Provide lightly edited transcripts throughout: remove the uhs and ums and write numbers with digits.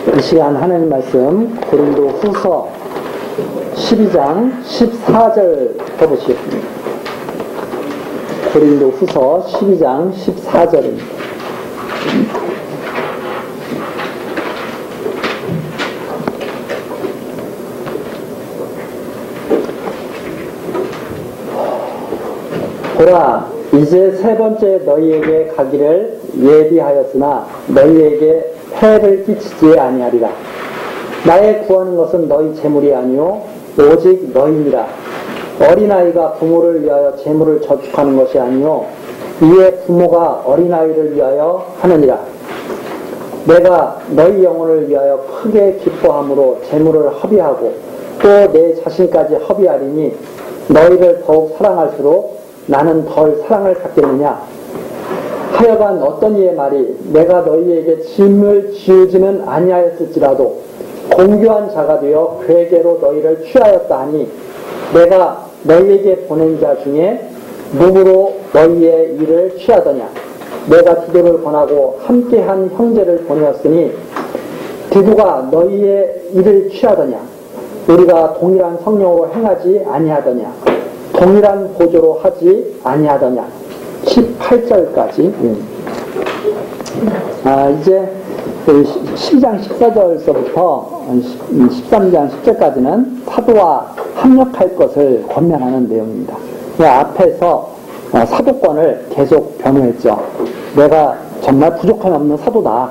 이 시간 하나님 말씀 고린도 후서 12장 14절 해보시겠습니다. 고린도 후서 12장 14절입니다. 보라, 이제 세 번째 너희에게 가기를 예비하였으나 너희에게 해를 끼치지 아니하리라. 나의 구하는 것은 너희 재물이 아니요 오직 너희니라. 어린아이가 부모를 위하여 재물을 저축하는 것이 아니요 이에 부모가 어린아이를 위하여 하느니라. 내가 너희 영혼을 위하여 크게 기뻐함으로 재물을 허비하고 또 내 자신까지 허비하리니 너희를 더욱 사랑할수록 나는 덜 사랑을 갖겠느냐. 하여간 어떤 이의 말이 내가 너희에게 짐을 지우지는 아니하였을지라도 공교한 자가 되어 괴계로 너희를 취하였다 하니 내가 너희에게 보낸 자 중에 누구로 너희의 일을 취하더냐. 내가 디도를 권하고 함께한 형제를 보내었으니 디도가 너희의 일을 취하더냐. 우리가 동일한 성령으로 행하지 아니하더냐. 동일한 보조로 하지 아니하더냐. 18절까지. 이제 12장 14절서부터 13장 10절까지는 사도와 합력할 것을 권면하는 내용입니다. 앞에서 사도권을 계속 변호했죠. 내가 정말 부족함이 없는 사도다.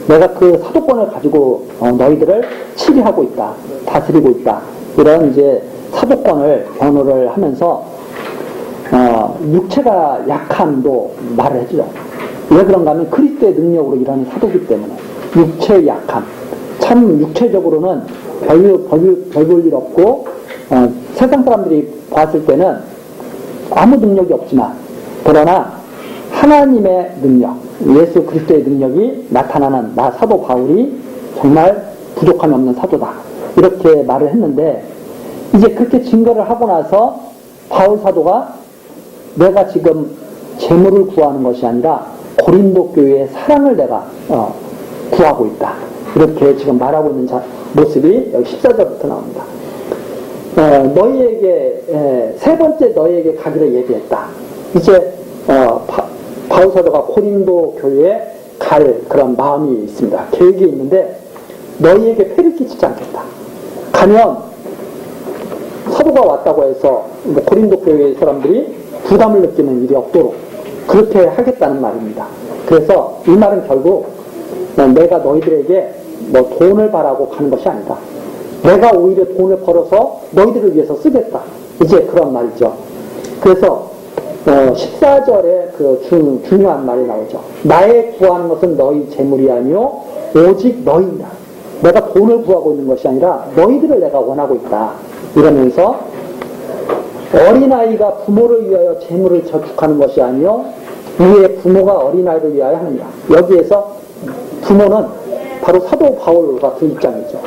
내가 그 사도권을 가지고 너희들을 치리하고 있다. 다스리고 있다. 이런 이제 사도권을 변호를 하면서 육체가 약함도 말을 해주죠. 왜 그런가 하면 그리스도의 능력으로 일하는 사도기 때문에 육체의 약함. 참 육체적으로는 별 일 없고 세상 사람들이 봤을 때는 아무 능력이 없지만 그러나 하나님의 능력, 예수 그리스도의 능력이 나타나는 나 사도 바울이 정말 부족함이 없는 사도다. 이렇게 말을 했는데 이제 그렇게 증거를 하고 나서 바울 사도가 내가 지금 재물을 구하는 것이 아니라 고린도 교회의 사랑을 내가 구하고 있다. 이렇게 지금 말하고 있는 모습이 여기 14절부터 나옵니다. 너희에게 세 번째 너희에게 가기를 예비했다. 이제 바울 사도가 고린도 교회에 갈 그런 마음이 있습니다. 계획이 있는데 너희에게 폐를 끼치지 않겠다. 가면 사도가 왔다고 해서 고린도 교회의 사람들이 부담을 느끼는 일이 없도록 그렇게 하겠다는 말입니다. 그래서 이 말은 결국 내가 너희들에게 돈을 바라고 가는 것이 아니다. 내가 오히려 돈을 벌어서 너희들을 위해서 쓰겠다. 이제 그런 말이죠. 그래서 14절에 그 중요한 말이 나오죠. 나의 구하는 것은 너희 재물이 아니요 오직 너희다. 내가 돈을 구하고 있는 것이 아니라 너희들을 내가 원하고 있다. 이러면서 어린아이가 부모를 위하여 재물을 저축하는 것이 아니요 이에 부모가 어린아이를 위하여 하느니라. 여기에서 부모는 바로 사도 바울과 그 입장이죠.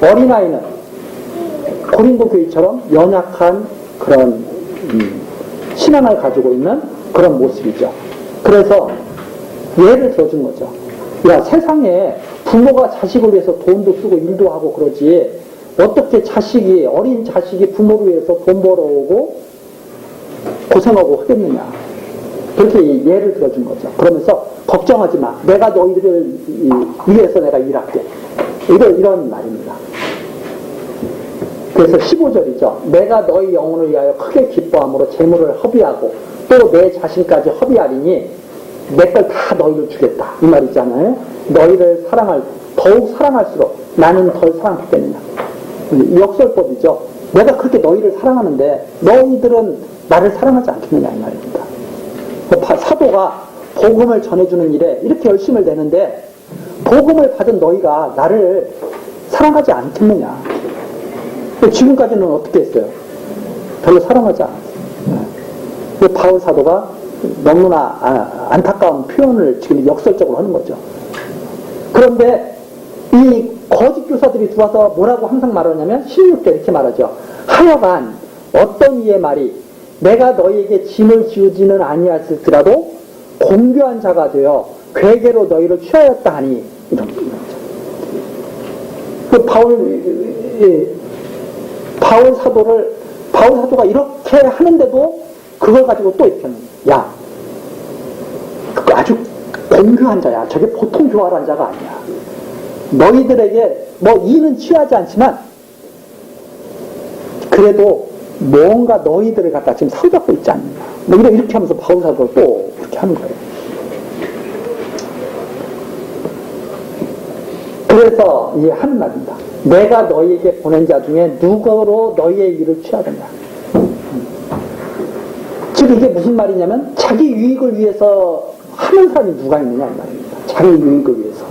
어린아이는 고린도 교회처럼 연약한 그런 신앙을 가지고 있는 그런 모습이죠. 그래서 예를 들어준 거죠. 야, 세상에 부모가 자식을 위해서 돈도 쓰고 일도 하고 그러지 어떻게 어린 자식이 부모를 위해서 돈 벌어오고 고생하고 하겠느냐. 그렇게 예를 들어준 거죠. 그러면서 걱정하지 마. 내가 너희들을 위해서 내가 일할게. 이런 말입니다. 그래서 15절이죠. 내가 너희 영혼을 위하여 크게 기뻐함으로 재물을 허비하고 또 내 자신까지 허비하리니 내 걸 다 너희를 주겠다. 이 말이잖아요. 너희를 더욱 사랑할수록 나는 덜 사랑받겠느냐. 역설법이죠. 내가 그렇게 너희를 사랑하는데 너희들은 나를 사랑하지 않겠느냐 이 말입니다. 사도가 복음을 전해주는 일에 이렇게 열심을 내는데 복음을 받은 너희가 나를 사랑하지 않겠느냐. 지금까지는 어떻게 했어요? 별로 사랑하지 않았어요. 바울 사도가 너무나 안타까운 표현을 지금 역설적으로 하는 거죠. 그런데 이 거짓 교사들이 들어와서 뭐라고 항상 말하냐면 16절 이렇게 말하죠. 하여간 어떤 이의 말이 내가 너희에게 짐을 지우지는 아니하였을지라도 공교한 자가 되어 괴계로 너희를 취하였다 하니 이런 거죠. 그 바울 사도가 이렇게 하는데도 그걸 가지고 또 이렇게 하는 거야. 야, 그거 아주 공교한 자야. 저게 보통 교활한 자가 아니야. 너희들에게 뭐 이는 취하지 않지만 그래도 뭔가 너희들을 갖다 지금 사로잡고 있지 않느냐. 뭐 이렇게 하면서 바울 사도가 또 그렇게 하는 거예요. 그래서 이 하는 말입니다. 내가 너희에게 보낸 자 중에 누구로 너희의 일을 취하느냐. 즉 이게 무슨 말이냐면 자기 유익을 위해서 하는 사람이 누가 있느냐 이 말입니다. 자기 유익을 위해서.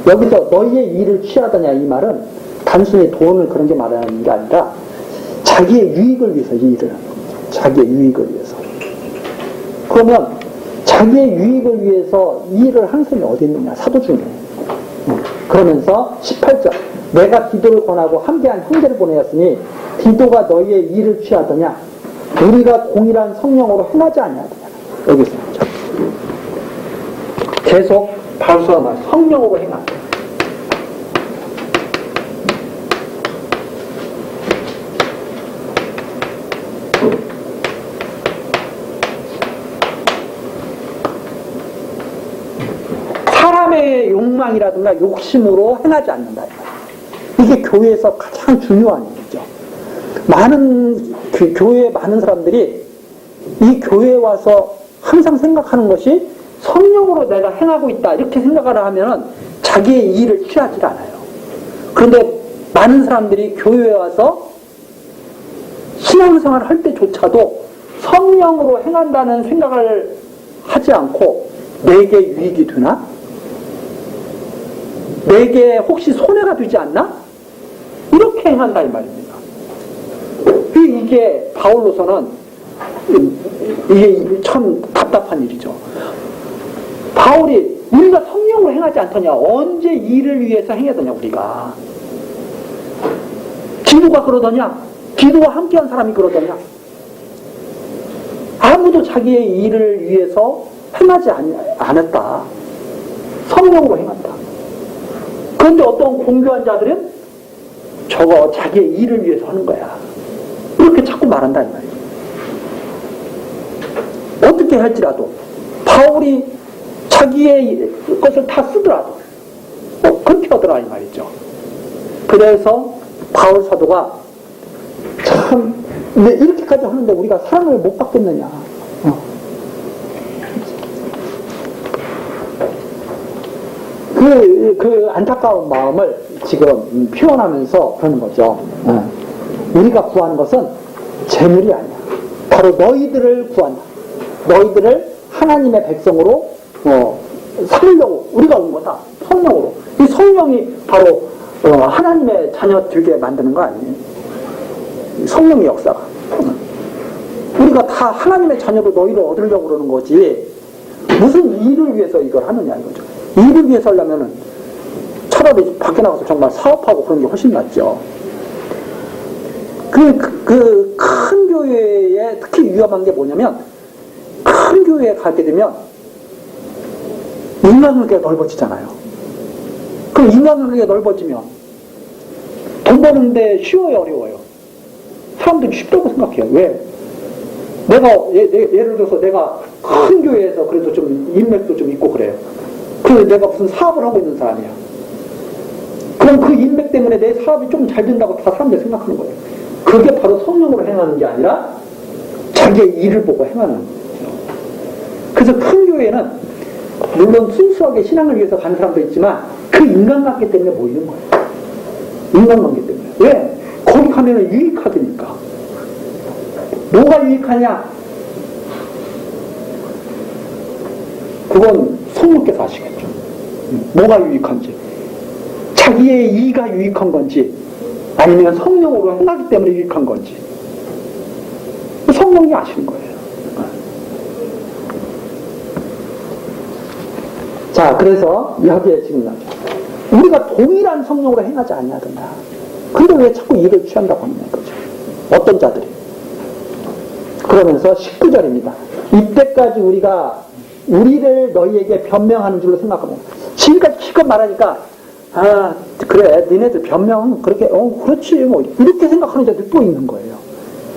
여기서 너희의 일을 취하더냐 이 말은 단순히 돈을 그런 게 말하는 게 아니라 자기의 유익을 위해서 이 일을 하는 거죠. 자기의 유익을 위해서. 그러면 자기의 유익을 위해서 이 일을 하는 사람이 어디 있느냐 사도 중에. 그러면서 18절 내가 디도를 권하고 함께한 형제를 보내었으니 디도가 너희의 일을 취하더냐 우리가 공일한 성령으로 행하지 아니하더냐. 여기 있어요. 계속 바울서가 말 성령으로 행한다. 사람의 욕망이라든가 욕심으로 행하지 않는다. 이게 교회에서 가장 중요한 일이죠. 교회에 많은 사람들이 이 교회에 와서 항상 생각하는 것이 성령으로 내가 행하고 있다 이렇게 생각을 하면 자기의 일을 취하지 않아요. 그런데 많은 사람들이 교회에 와서 신앙생활을 할 때조차도 성령으로 행한다는 생각을 하지 않고 내게 유익이 되나? 내게 혹시 손해가 되지 않나? 이렇게 행한다 이 말입니다. 이게 바울로서는 이게 참 답답한 일이죠. 바울이 우리가 성령으로 행하지 않더냐? 언제 일을 위해서 행하더냐 우리가? 디도가 그러더냐? 디도와 함께한 사람이 그러더냐? 아무도 자기의 일을 위해서 행하지 않았다. 성령으로 행한다. 그런데 어떤 공교한 자들은 저거 자기의 일을 위해서 하는 거야. 이렇게 자꾸 말한다 이 말이에요. 어떻게 할지라도 바울이 자기의 것을 다 쓰더라도 그렇게 하더라 이 말이죠. 그래서 바울 사도가 참 왜 이렇게까지 하는데 우리가 사랑을 못 받겠느냐. 그 안타까운 마음을 지금 표현하면서 그러는 거죠. 우리가 구하는 것은 재물이 아니야. 바로 너희들을 구한다. 너희들을 하나님의 백성으로 삼으려고 우리가 온 거다. 성령으로. 이 성령이 바로 하나님의 자녀 되게 만드는 거 아니에요? 성령의 역사가. 우리가 다 하나님의 자녀로 너희를 얻으려고 그러는 거지. 무슨 일을 위해서 이걸 하느냐 이거죠. 일을 위해서 하려면은 차라리 밖에 나가서 정말 사업하고 그런 게 훨씬 낫죠. 그 큰 교회에 특히 위험한 게 뭐냐면 큰 교회에 가게 되면 인간관계가 넓어지잖아요. 그럼 인간관계가 넓어지면 돈 버는데 쉬워요, 어려워요? 사람들이 쉽다고 생각해요. 왜? 내가 예를 들어서 내가 큰 교회에서 그래도 좀 인맥도 좀 있고 그래요. 그래서 내가 무슨 사업을 하고 있는 사람이야. 그럼 그 인맥 때문에 내 사업이 좀 잘 된다고 다 사람들이 생각하는 거예요. 그게 바로 성령으로 행하는 게 아니라 자기의 일을 보고 행하는 거죠. 그래서 큰 교회는 물론 순수하게 신앙을 위해서 가는 사람도 있지만 그 인간관계 때문에 모이는 거예요. 인간관계 때문에. 왜? 거기 가면은 유익하다니까. 뭐가 유익하냐? 그건 성령께서 아시겠죠. 뭐가 유익한지. 자기의 이가 유익한 건지 아니면 성령으로 행하기 때문에 유익한 건지 성령이 아시는 거예요. 자, 그래서 여기에 지금 나죠. 우리가 동일한 성령으로 행하지 아니하더냐. 근데 왜 자꾸 일을 취한다고 하느냐 이거죠. 어떤 자들이. 그러면서 19절입니다. 이때까지 우리가 우리를 너희에게 변명하는 줄로 생각하면 지금까지 기껏 말하니까 아, 그래, 니네들 변명, 그렇게, 그렇지, 뭐, 이렇게 생각하는 자들이 또 있는 거예요.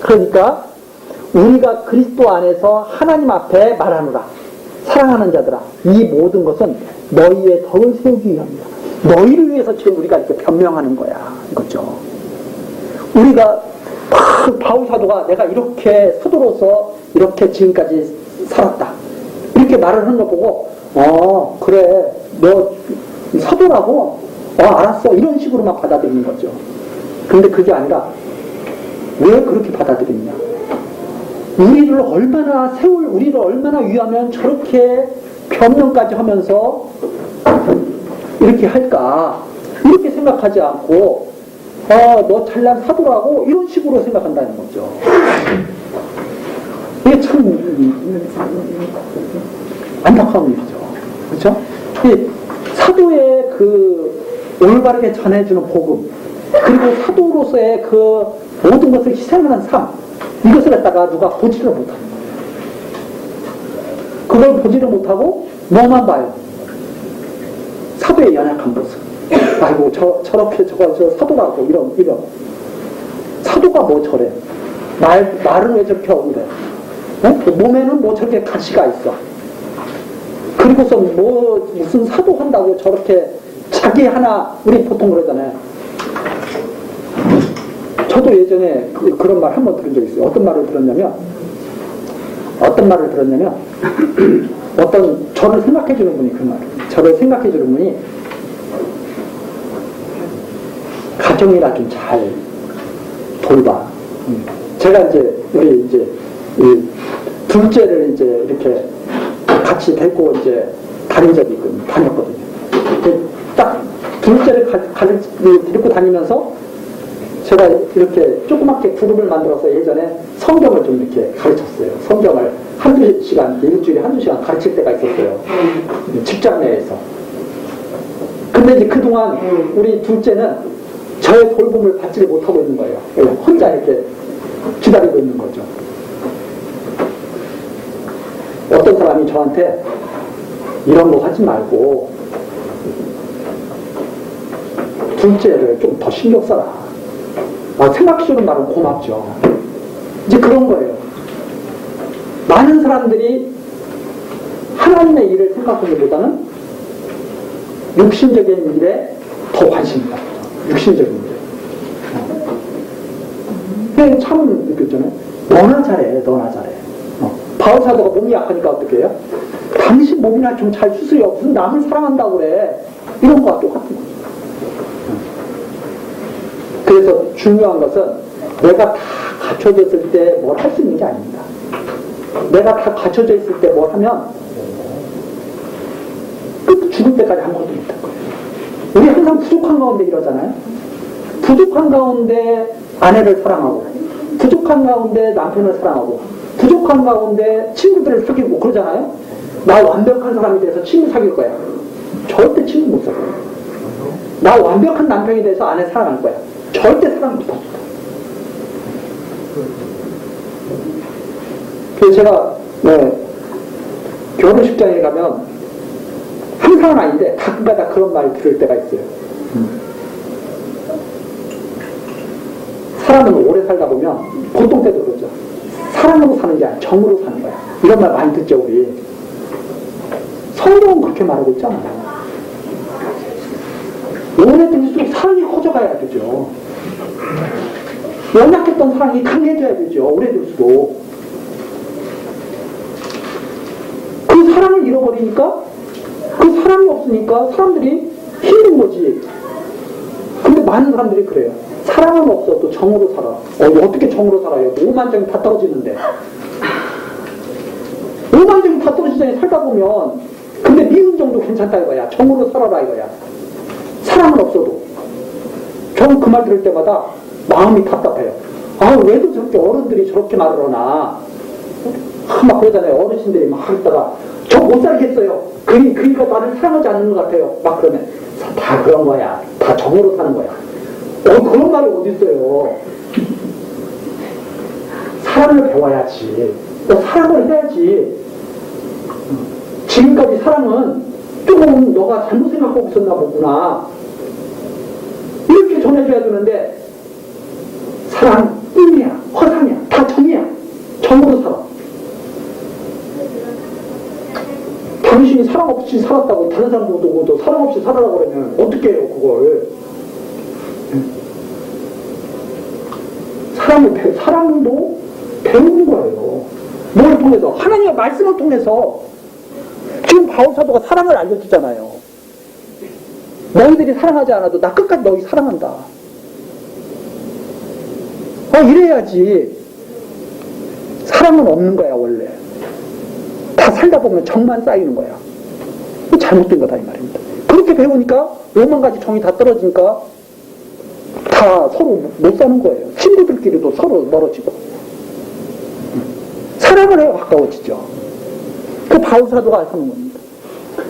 그러니까, 우리가 그리스도 안에서 하나님 앞에 말하노라. 사랑하는 자들아, 이 모든 것은 너희의 덕을 세우기 위함이야. 너희를 위해서 지금 우리가 이렇게 변명하는 거야. 이거죠. 우리가, 바울 사도가 내가 이렇게 사도로서 이렇게 지금까지 살았다. 이렇게 말을 하는 거 보고, 그래, 너 사도라고? 알았어. 이런 식으로만 받아들이는 거죠. 근데 그게 아니라, 왜 그렇게 받아들이냐? 우리를 얼마나 위하면 저렇게 변명까지 하면서 이렇게 할까? 이렇게 생각하지 않고, 너 잘난 사도라고? 이런 식으로 생각한다는 거죠. 이게 참, 안타까운 일이죠. 그렇죠? 이 사도의 그 올바르게 전해주는 복음, 그리고 사도로서의 그 모든 것을 희생하는 삶, 이것을 갖다가 누가 보지를 못합니다. 그걸 보지를 못하고 뭐만 봐요. 사도의 연약한 모습. 아이고 저렇게 저 사도라고 이런 사도가 뭐 저래. 말은 왜 저렇게 억울해. 몸에는 뭐 저렇게 가시가 있어. 그리고서 뭐 무슨 사도 한다고 저렇게 자기 하나, 우리 보통 그러잖아요. 저도 예전에 그런 말 한 번 들은 적 있어요. 어떤 말을 들었냐면 어떤 저를 생각해주는 분이 그 말을, 저를 생각해주는 분이 가정이나 좀 잘 돌봐. 제가 우리 둘째를 이렇게 같이 데리고 다닌 적이 다녔거든요. 딱 둘째를 데리고 다니면서 제가 이렇게 조그맣게 그룹을 만들어서 예전에 성경을 좀 이렇게 가르쳤어요. 성경을 한두 시간, 일주일에 한두 시간 가르칠 때가 있었어요. 직장 내에서. 근데 이제 그동안 우리 둘째는 저의 돌봄을 받지를 못하고 있는 거예요. 혼자 이렇게 기다리고 있는 거죠. 어떤 사람이 저한테 이런 거 하지 말고 둘째를 좀 더 신경 써라. 생각해주는 말은 고맙죠. 이제 그런 거예요. 많은 사람들이 하나님의 일을 생각하기보다는 육신적인 일에 더 관심이 가죠. 육신적인 일에. 근데 참 느꼈잖아요. 너나 잘해. 바울 사도가 몸이 약하니까 어떻게 해요? 당신 몸이나 좀 잘 추스려. 무슨 남을 사랑한다고 그래. 이런 거와 똑같은 거죠. 그래서 중요한 것은 내가 다 갖춰졌을 때 뭘 할 수 있는 게 아닙니다. 내가 다 갖춰져 있을 때 뭘 하면 죽을 때까지 아무것도 못할 거예요. 우리 항상 부족한 가운데 이러잖아요. 부족한 가운데 아내를 사랑하고, 부족한 가운데 남편을 사랑하고, 부족한 가운데 친구들을 사귀고 그러잖아요. 나 완벽한 사람이 돼서 친구 사귈 거야. 절대 친구 못 사귀어요. 나 완벽한 남편이 돼서 아내 사랑할 거야. 절대 사랑 못합니다. 그래서 제가 결혼식장에 가면 항상은 아닌데 가끔가다 그런 말 들을 때가 있어요. 사람은 오래 살다 보면 보통 때도 그렇죠. 사랑으로 사는 게 아니라 정으로 사는 거야. 이런 말 많이 듣죠 우리. 성경은 그렇게 말하고 있잖아요. 오래 들수록 사랑이 커져가야 되죠. 연약했던 사랑이 강해져야 되죠. 오래 들수록. 그 사랑을 잃어버리니까, 그 사랑이 없으니까 사람들이 힘든 거지. 근데 많은 사람들이 그래요. 사랑은 없어도 정으로 살아. 어떻게 정으로 살아요? 오만정이 다 떨어지는데. 오만정이 다 떨어지잖아요. 살다 보면. 근데 미운 정도 괜찮다 이거야. 정으로 살아라 이거야. 사랑은 없어도. 저는 그 말 들을 때마다 마음이 답답해요. 왜도 저렇게 어른들이 저렇게 말을 하나. 막 그러잖아요. 어르신들이 막 하다가 저 못 살겠어요. 그러니까 나를 사랑하지 않는 것 같아요. 막 그러면 다 그런 거야. 다 정으로 사는 거야. 그런 말이 어디 있어요. 사랑을 배워야지. 사랑을 해야지. 지금까지 사랑은 조금 너가 잘못 생각하고 있었나 보구나. 이렇게 전해줘야 되는데 사랑 꿈이야, 허상이야, 다 정이야. 정으로 살아. 당신이 사랑 없이 살았다고 다른 사람 보고 사랑 없이 살아라고 그러면 어떻게 해요 그걸. 사랑도 배우는 거예요. 뭘 통해서? 하나님의 말씀을 통해서. 지금 바울사도가 사랑을 알려주잖아요. 너희들이 사랑하지 않아도 나 끝까지 너희 사랑한다. 이래야지. 사랑은 없는 거야 원래. 다 살다 보면 정만 쌓이는 거야. 잘못된 거다 이 말입니다. 그렇게 배우니까 5만 가지 정이 다 떨어지니까 다 서로 못 사는 거예요. 친구들끼리도 서로 멀어지고. 사랑을 해야 가까워지죠. 그 바울사도가 하는 겁니다.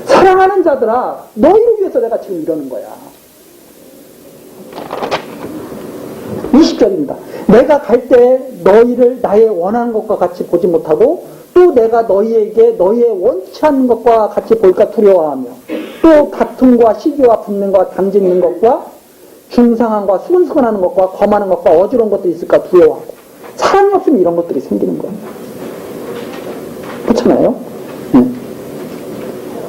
사랑하는 자들아, 너희를 위해서 내가 지금 이러는 거야. 20절입니다. 내가 갈 때 너희를 나의 원하는 것과 같이 보지 못하고 또 내가 너희에게 너희의 원치 않는 것과 같이 볼까 두려워하며 또 다툼과 시기와 분쟁과 당짓는 것과 중상함과 수근수근하는 것과 거만한 것과 어지러운 것들이 있을까 두려워하고. 사랑이 없으면 이런 것들이 생기는 거예요. 그렇잖아요?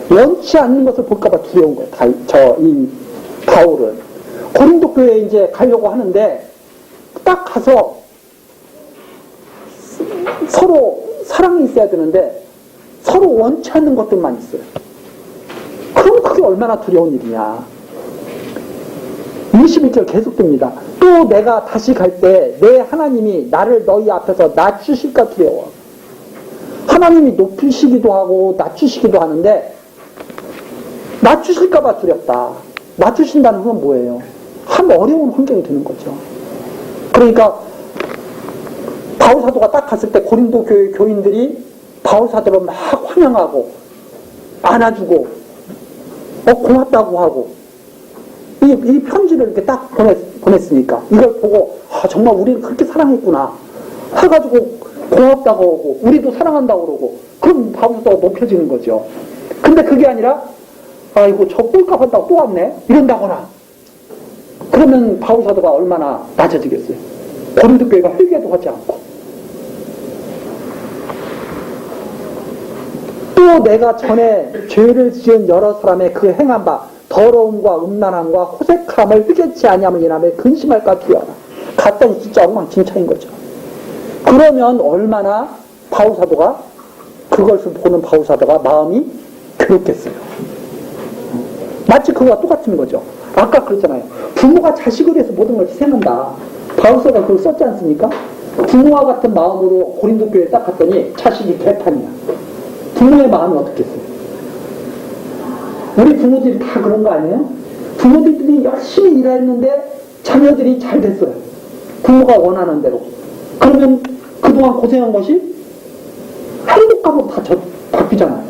원치 않는 것을 볼까봐 두려운 거예요. 이 바울은 고린도 교회에 이제 가려고 하는데 딱 가서 서로 사랑이 있어야 되는데 서로 원치 않는 것들만 있어요. 그럼 그게 얼마나 두려운 일이냐. 21절 계속됩니다. 또 내가 다시 갈 때 내 하나님이 나를 너희 앞에서 낮추실까 두려워. 하나님이 높이시기도 하고 낮추시기도 하는데 낮추실까봐 두렵다. 낮추신다는 건 뭐예요? 한 어려운 환경이 되는 거죠. 그러니까 바울사도가 딱 갔을 때 고린도 교회 교인들이 바울사도를 막 환영하고 안아주고 고맙다고 하고 이 편지를 이렇게 딱 보냈으니까 이걸 보고 정말 우리는 그렇게 사랑했구나 해가지고 고맙다고 하고 우리도 사랑한다고 그러고 그럼 바울사도가 높여지는 거죠. 근데 그게 아니라 아이고 저 꼴값 한다고 또 왔네 이런다거나 그러면 바울사도가 얼마나 낮아지겠어요. 고린도 교회가 회개도 하지 않고 또 내가 전에 죄를 지은 여러 사람의 그 행한 바 더러움과 음란함과 호색함을 휘젓지 아니함을 인하며 근심할까 두려워라. 갔더니 진짜 엉망진창인 거죠. 그러면 얼마나 바울사도가 그것을 보는 바울사도가 마음이 괴롭겠어요. 마치 그거와 똑같은 거죠. 아까 그랬잖아요. 부모가 자식을 위해서 모든 걸 희생한다. 바울사도가 그걸 썼지 않습니까? 부모와 같은 마음으로 고린도 교회에 딱 갔더니 자식이 개판이야. 부모의 마음이 어떻겠어요? 우리 부모들이 다 그런 거 아니에요? 부모들이 열심히 일했는데 자녀들이 잘 됐어요. 부모가 원하는 대로. 그러면 그동안 고생한 것이 행복감으로 다 바뀌잖아요.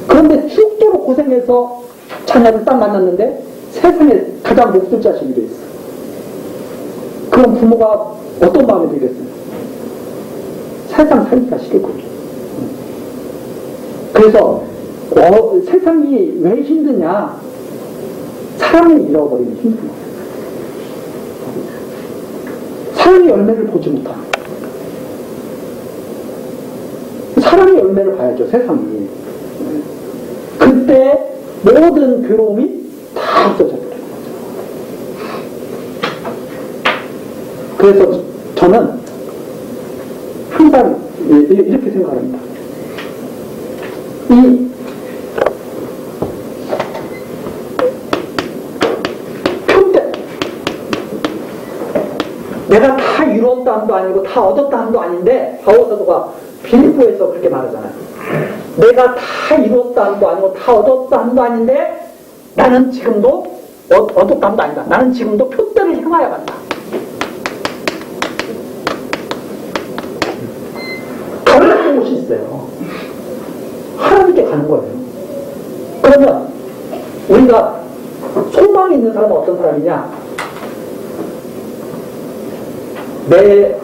그런데 죽도록 고생해서 자녀를 딱 만났는데 세상에 가장 목줄 자식이 돼 있어요. 그럼 부모가 어떤 마음이 들겠어요? 세상 살기가 싫을 거죠. 그래서 세상이 왜 힘드냐? 사랑을 잃어버리면 힘든 거예요. 사랑의 열매를 보지 못하는 거예요. 사랑의 열매를 봐야죠, 세상이. 그때 모든 괴로움이 다 없어져 버려요. 그래서 저는 항상 이렇게 생각합니다. 이 표대 내가 다 이뤘다 함도 아니고 다 얻었다 함도 아닌데 바울사도가 빌립보에서 그렇게 말하잖아요. 내가 다 이뤘다 함도 아니고 다 얻었다 함도 아닌데 나는 지금도 얻었다 함도 아니다. 나는 지금도 표대를 향하여 간다. 가는 곳이 있어요. 하나님께 가는 거예요. 그러면 우리가 소망이 있는 사람은 어떤 사람이냐? 내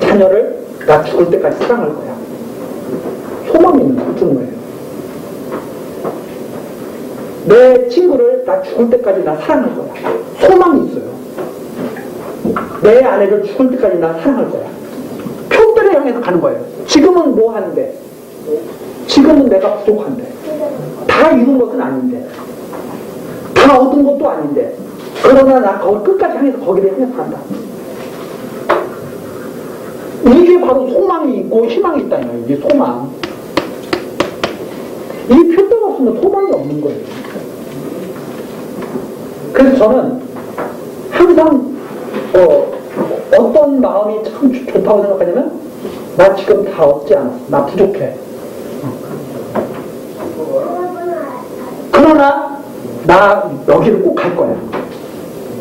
자녀를 나 죽을 때까지 사랑할 거야. 소망이 있는 사람 거예요. 내 친구를 나 죽을 때까지 나 사랑할 거야. 소망이 있어요. 내 아내를 죽을 때까지 나 사랑할 거야. 표들을 향해서 가는 거예요. 지금은 뭐 하는데? 지금은 내가 부족한데. 다 이룬 것은 아닌데. 다 얻은 것도 아닌데. 그러나 나 거기 끝까지 향해서 거기를 향해서 간다. 이게 바로 소망이 있고 희망이 있다는 거예요. 이게 소망. 이 표정 없으면 소망이 없는 거예요. 그래서 저는 항상 어떤 마음이 참 좋다고 생각하냐면 나 지금 다 얻지 않았어. 나 부족해. 그러나 나 여기를 꼭 갈 거야.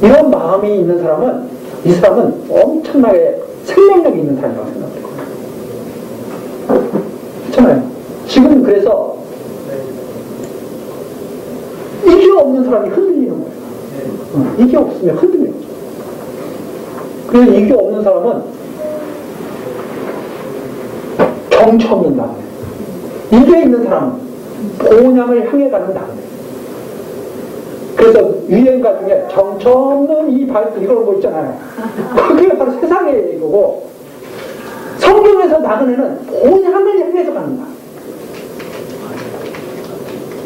이런 마음이 있는 사람은 이 사람은 엄청나게 생명력이 있는 사람이라고 생각해요. 그렇잖아요. 지금 그래서 이게 없는 사람이 흔들리는 거예요. 이게 없으면 흔들려요. 그래서 이게 없는 사람은 정처 없는 나그네. 이게 있는 사람은 본향을 향해 가는 나그네. 그래서 유행가 중에 정처 없는 이 발길 이런 거 있잖아요. 그게 바로 세상의 이거고 성경에서 나그네는 본향을 향해서 가는 나그네.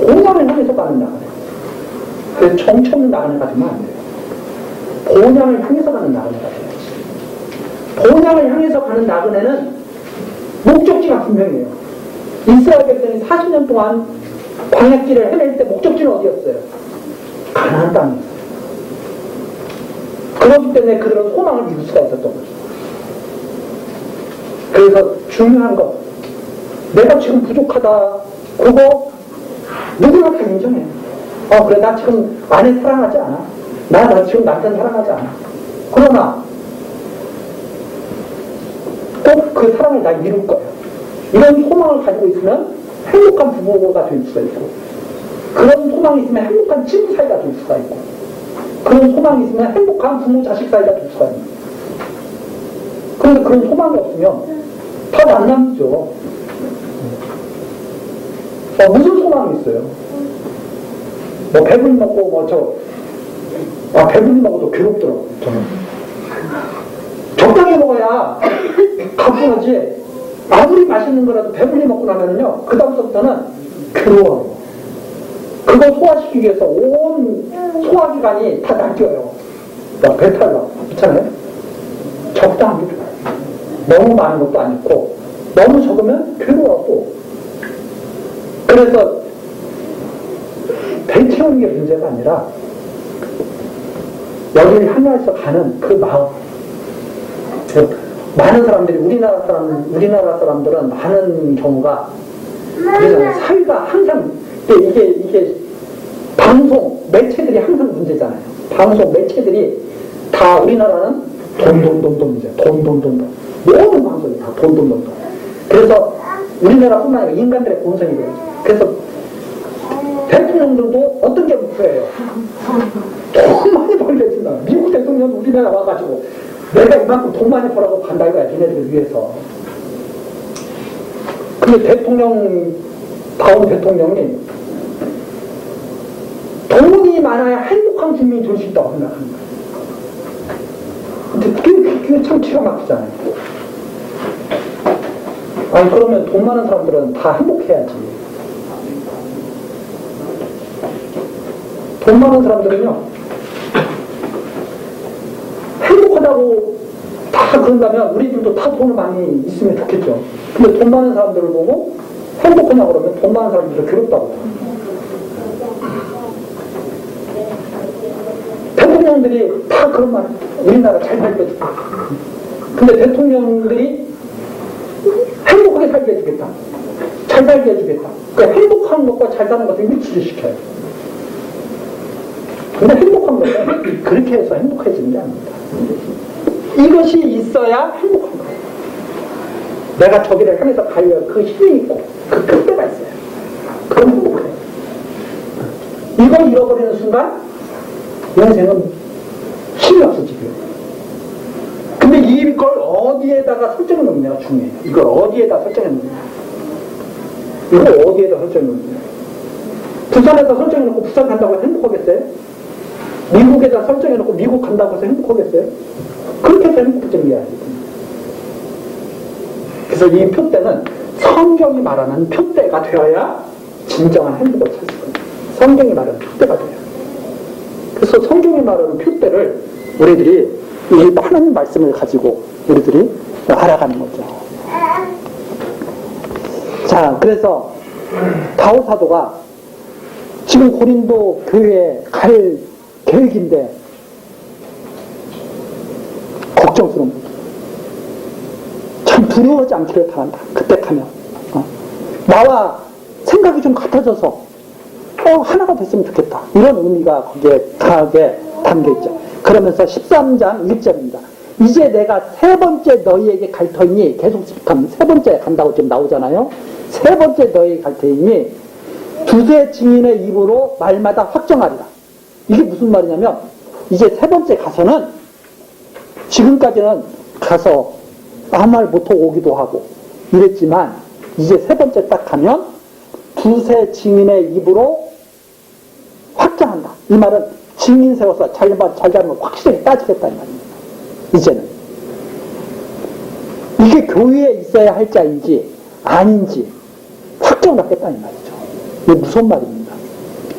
본향을 향해서 가는 나그네. 그래서 정처 없는 나그네가 되면 안 돼요. 본향을 향해서 가는 나그네가 돼요. 본향을 향해서 가는 나그네는 목적지가 분명해요. 이스라엘 백성이 40년 동안 광야길을 헤맬 때 목적지는 어디였어요? 가나안 땅이었어요. 그렇기 때문에 그들은 소망을 이룰 수가 있었던 거죠. 그래서 중요한 것, 내가 지금 부족하다. 그거 누구나 다 인정해요. 그래 나 지금 아내 사랑하지 않아. 나 지금 남편 사랑하지 않아. 그러나 꼭 그 사랑을 나 이룰 거야. 이런 소망을 가지고 있으면 행복한 부부가 될 수가 있고, 그런 소망이 있으면 행복한 친구 사이가 될 수가 있고, 그런 소망이 있으면 행복한 부모 자식 사이가 될 수가 있고. 그런데 그런 소망이 없으면 다 만남이죠. 무슨 소망이 있어요? 뭐 배불리 먹고 배불리 먹어도 괴롭더라고요. 저는 적당히 먹어야 가뿐하지. 아무리 맛있는 거라도 배불리 먹고 나면은요, 그 다음부터는 괴로워요. 그거 소화시키기 위해서 온 소화기관이 다 날뛰어요. 배탈 나고. 그렇잖아요? 적당한 게 좋아요. 너무 많은 것도 아니고, 너무 적으면 괴로워하고. 그래서 배 채우는 게 문제가 아니라 여기를 향해서 가는 그 마음. 많은 사람들이 우리나라 사람들은 많은 경우가 그러잖아요. 사회가 항상 이게 방송 매체들이 항상 문제잖아요. 방송 매체들이 다 우리나라는 돈 문제. 돈. 모든 방송이 다 돈. 그래서 우리나라뿐만 아니라 인간들의 본성이 그래요. 그래서 대통령들도 어떤 게 목표예요? 돈 많이 벌겠습니다. 미국 대통령도 우리나라 와가지고 내가 이만큼 돈 많이 벌어서 간다 이거야, 걔네들을 위해서. 근데 다음 대통령이 돈이 많아야 행복한 국민이 될 수 있다고 생각하는 거예요. 근데 그게 참 기가 막히잖아요. 아니, 그러면 돈 많은 사람들은 다 행복해야지. 돈 많은 사람들은요, 행복하다고 다 그런다면 우리들도 다 돈을 많이 있으면 좋겠죠. 근데 돈 많은 사람들을 보고 행복하냐고 그러면 돈 많은 사람들은 괴롭다고. 대통령들이 다 그런 말, 우리나라 잘 살게 해주고. 근데 대통령들이 행복하게 살게 해주겠다. 잘 살게 해주겠다. 그러니까 행복한 것과 잘 사는 것을 일치를 시켜요. 근데 행복한 것은 그렇게 해서 행복해지는 게 아닙니다. 이것이 있어야 행복한 거예요. 내가 저기를 향해서 가려면 그 힘이 있고 그 끈대가 있어요. 그럼 행복해요. 이걸 잃어버리는 순간 인생은 힘이 없어지고요. 근데 이걸 어디에다가 설정해 놓느냐가 중요해요. 이걸 어디에다 설정해 놓느냐. 이걸 어디에다 설정해 놓느냐. 부산에다 설정해놓고 부산 간다고 해서 행복하겠어요? 미국에다 설정해놓고 미국 간다고 해서 행복하겠어요? 그렇게 해서 행복증이야. 그래서 이 표대는 성경이 말하는 표대가 되어야 진정한 행복을 찾을 거예요. 성경이 말하는 표대가 돼요. 그래서 성경이 말하는 표대를 우리들이 이 하나님 말씀을 가지고 우리들이 알아가는 거죠. 자, 그래서 바울 사도가 지금 고린도 교회에 갈 계획인데 걱정스러운 거죠. 참 두려워하지 않기를 바란다. 그때 가면 나와 생각이 좀 같아져서 하나가 됐으면 좋겠다. 이런 의미가 거기에 강하게 담겨있죠. 그러면서 13장 1절입니다. 이제 내가 세 번째 너희에게 갈 터이니, 계속 하면 세 번째 간다고 지금 나오잖아요. 세 번째 너희에게 갈 터이니 두세 증인의 입으로 말마다 확정하리라. 이게 무슨 말이냐면 이제 세 번째 가서는, 지금까지는 가서 아무 말 못하고 오기도 하고 이랬지만 이제 세 번째 딱 가면 두세 증인의 입으로 확정한다. 이 말은 증인 세워서 잘잘못 확실히 따지겠다 이 말입니다. 이제는 이게 교회에 있어야 할 자인지 아닌지 확정받겠다 이 말이죠. 이게 무슨 말입니다.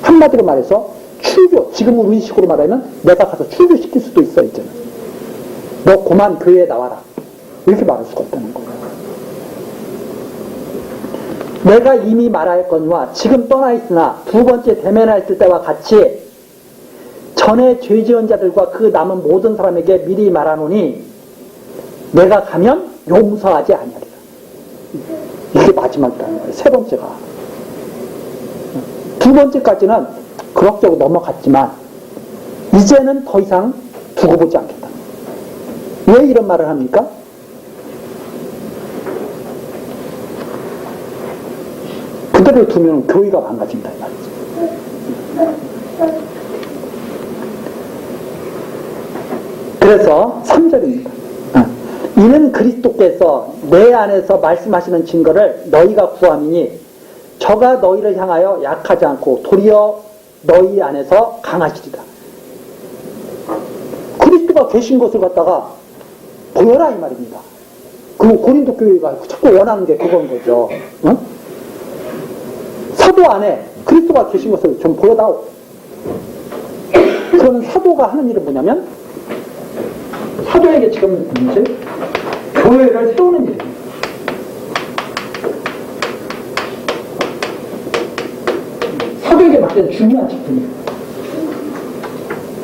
한마디로 말해서 출교, 지금 우리 식으로 말하면 내가 가서 출교시킬 수도 있어. 이제는 너 그만 교회에 나와라 이렇게 말할 수가 없다는 거예요. 내가 이미 말하였거니와 지금 떠나 있으나 두 번째 대면할 때와 같이 전에 죄 지은 자들과 그 남은 모든 사람에게 미리 말하노니 내가 가면 용서하지 아니하리라. 이게 마지막이라는 거예요. 세 번째가. 두 번째까지는 그럭저럭 넘어갔지만 이제는 더 이상 두고 보지 않겠다. 왜 이런 말을 합니까? 그대로 두면 교회가 망가진다 이 말이죠. 그래서 3절입니다. 이는 그리스도께서 내 안에서 말씀하시는 증거를 너희가 구함이니 저가 너희를 향하여 약하지 않고 도리어 너희 안에서 강하시리라. 그리스도가 계신 것을 갖다가 보여라 이 말입니다. 그 고린도 교회가 자꾸 원하는 게 그건 거죠. 응? 사도 안에 그리스도가 계신 것을 좀 보여다오. 그건 사도가 하는 일은 뭐냐면 사도에게 지금 이제 교회를 세우는 일입니다. 사도에게 맡긴 중요한 직분이에요.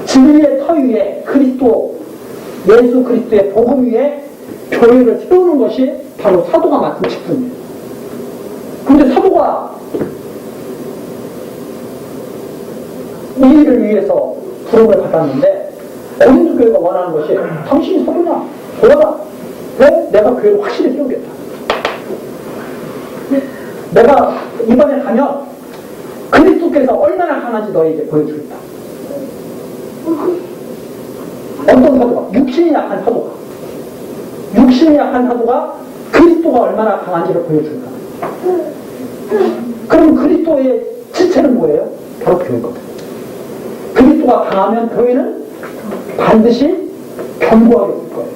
진리의 터 위에 그리스도, 예수 그리스도의 복음 위에 교회를 세우는 것이 바로 사도가 맡은 직분이에요. 그런데 사도가 이 일을 위해서 부름을 받았는데 고린도 교회가 원하는 것이 당신이 사도냐? 보여라. 왜? 내가 교회를 확실히 세우겠다. 내가 이번에 가면 그리스도께서 얼마나 강한지 너에게 보여주겠다. 어떤 사도가? 육신이 약한 사도가. 육신이 약한 사도가 그리스도가 얼마나 강한지를 보여준다. 그럼 그리스도의 지체는 뭐예요? 바로 교회거든. 그리스도가 강하면 교회는 반드시 견고하게 될 거예요.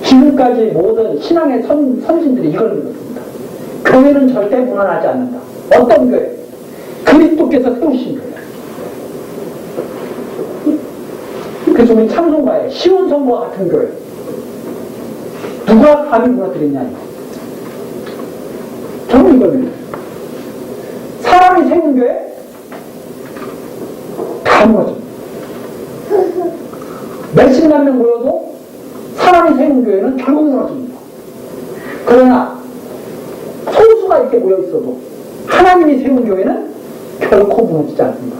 지금까지 모든 신앙의 선진들이 이걸 믿었습니다. 교회는 절대 무난하지 않는다. 어떤 교회? 그리스도께서 세우신 교회. 그래서 우리 찬송가에 시온성과 같은 교회. 누가 감히 무너뜨리냐. 저는 이걸 믿어요. 사람이 세운 교회 다 무너집니다. 몇십만 명 모여도 사람이 세운 교회는 결국 무너집니다. 그러나 소수가 이렇게 모여 있어도 하나님이 세운 교회는 결코 무너지지 않습니다.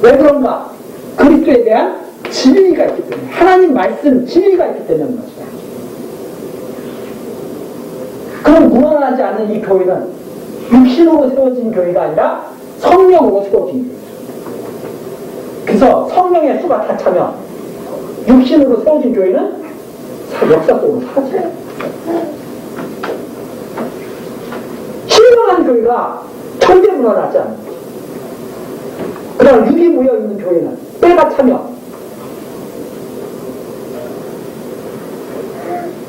왜 그런가? 그리스도에 대한 진리가 있기 때문에, 하나님 말씀 진리가 있기 때문에 무너지지 않습니다. 그럼 무너지지 않는 이 교회는 육신으로 세워진 교회가 아니라 성령으로 세워진 교회죠. 그래서 성령의 수가 다 차면 육신으로 세워진 교회는 역사 속으로 사라져요. 신령한 교회가 드러나지 않는 거죠. 그러나 유기무여 있는 교회는 때가 차면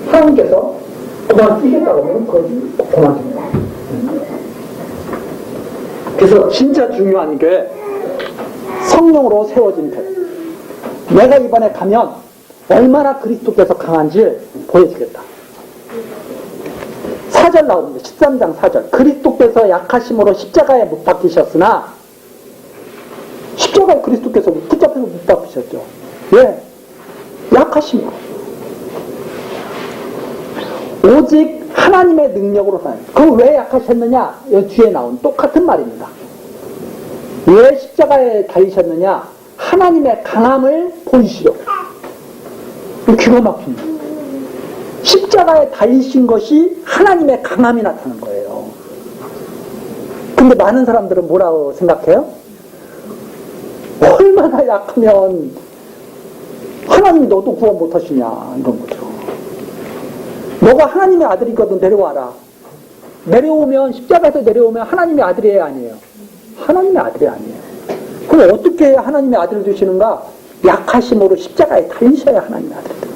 하나님께서 그만 뛰겠다고 하면 그건 그만둡니다. 그래서 진짜 중요한 게 성령으로 세워진 배. 내가 이번에 가면 얼마나 그리스도께서 강한지 보여주겠다. 4절 나옵니다. 13장 4절. 그리스도께서 약하심으로 십자가에 못 박히셨으나, 십자가에 그리스도께서 붙잡혀서 못 박히셨죠. 왜? 약하심으로. 오직 하나님의 능력으로 사는. 그럼 왜 약하셨느냐? 여기 뒤에 나온 똑같은 말입니다. 왜 십자가에 달리셨느냐? 하나님의 강함을 보이시려고. 기가 막힙니다. 십자가에 달리신 것이 하나님의 강함이 나타난 거예요. 근데 많은 사람들은 뭐라고 생각해요? 얼마나 약하면 하나님이 너도 구원 못하시냐, 이런 거죠. 너가 하나님의 아들이거든, 내려와라. 내려오면, 십자가에서 내려오면 하나님의 아들이에요, 아니에요? 하나님의 아들이 아니에요. 그럼 어떻게 해야 하나님의 아들을 되시는가? 약하심으로 십자가에 달리셔야 하나님의 아들이 됩니다.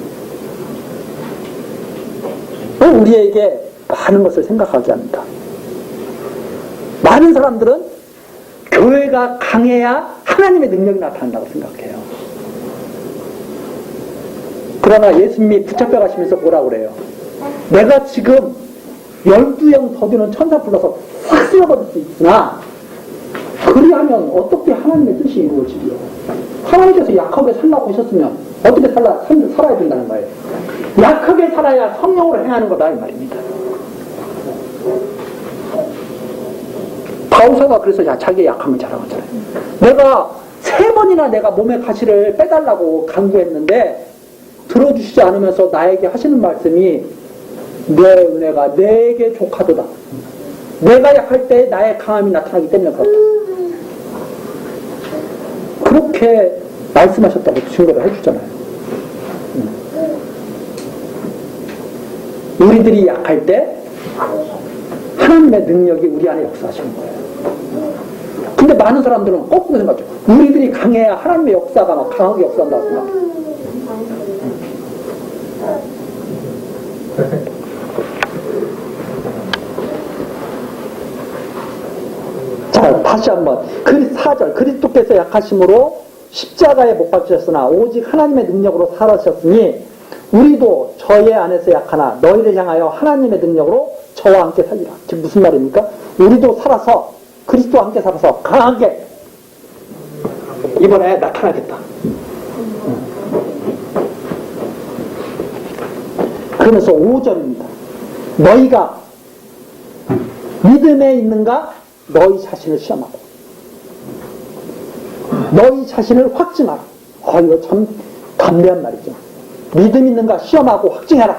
우리에게 많은 것을 생각하게 합니다. 많은 사람들은 교회가 강해야 하나님의 능력이 나타난다고 생각해요. 그러나 예수님이 붙잡혀 가시면서 뭐라고 그래요? 내가 지금 12형 더디는 천사 불러서 싹 쓸어버릴 수 있으나, 그리하면 어떻게 하나님의 뜻이 이루어지리요? 하나님께서 약하게 살라고 하셨으면 어떻게 살아야 된다는 거예요? 약하게 살아야 성령으로 행하는 거다, 이 말입니다. 바울사가 그래서 자기의 약함을 자랑하잖아요. 내가 3번이나 내가 몸의 가시를 빼달라고 간구했는데 들어주시지 않으면서 나에게 하시는 말씀이, 내 은혜가 내게 족하도다. 내가 약할 때 나의 강함이 나타나기 때문에 그렇다. 그렇게 말씀하셨다고 증거를 해주잖아요. 우리들이 약할 때 하나님의 능력이 우리 안에 역사하시는 거예요. 근데 많은 사람들은 거꾸로 생각해요. 우리들이 강해야 하나님의 역사가 막 강하게 역사한다고 생각해요. 자, 다시 한번. 4절. 그리스도께서 약하심으로 십자가에 못 박히셨으나 오직 하나님의 능력으로 살아셨으니 우리도 저의 안에서 약하나 너희를 향하여 하나님의 능력으로 저와 함께 살리라. 지금 무슨 말입니까? 우리도 살아서, 그리스도와 함께 살아서 강하게 이번에 나타나겠다. 그러면서 5절입니다. 너희가 믿음에 있는가? 너희 자신을 시험하고 너희 자신을 확증하라. 이거 참 담대한 말이죠. 믿음 있는가 시험하고 확증하라.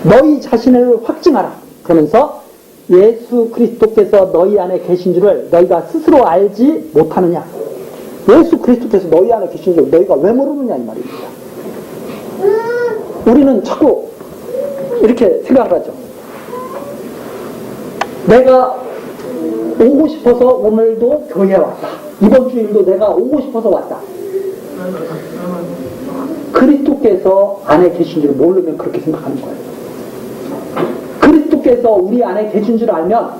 너희 자신을 확증하라. 그러면서 예수 그리스도께서 너희 안에 계신 줄을 너희가 스스로 알지 못하느냐. 예수 그리스도께서 너희 안에 계신 줄 너희가 왜 모르느냐, 이 말입니다. 우리는 자꾸 이렇게 생각을 하죠. 내가 오고 싶어서 오늘도 교회에 왔다. 이번 주일도 내가 오고 싶어서 왔다. 그리스도께서 안에 계신 줄 모르면 그렇게 생각하는 거예요. 그리스도께서 우리 안에 계신 줄 알면,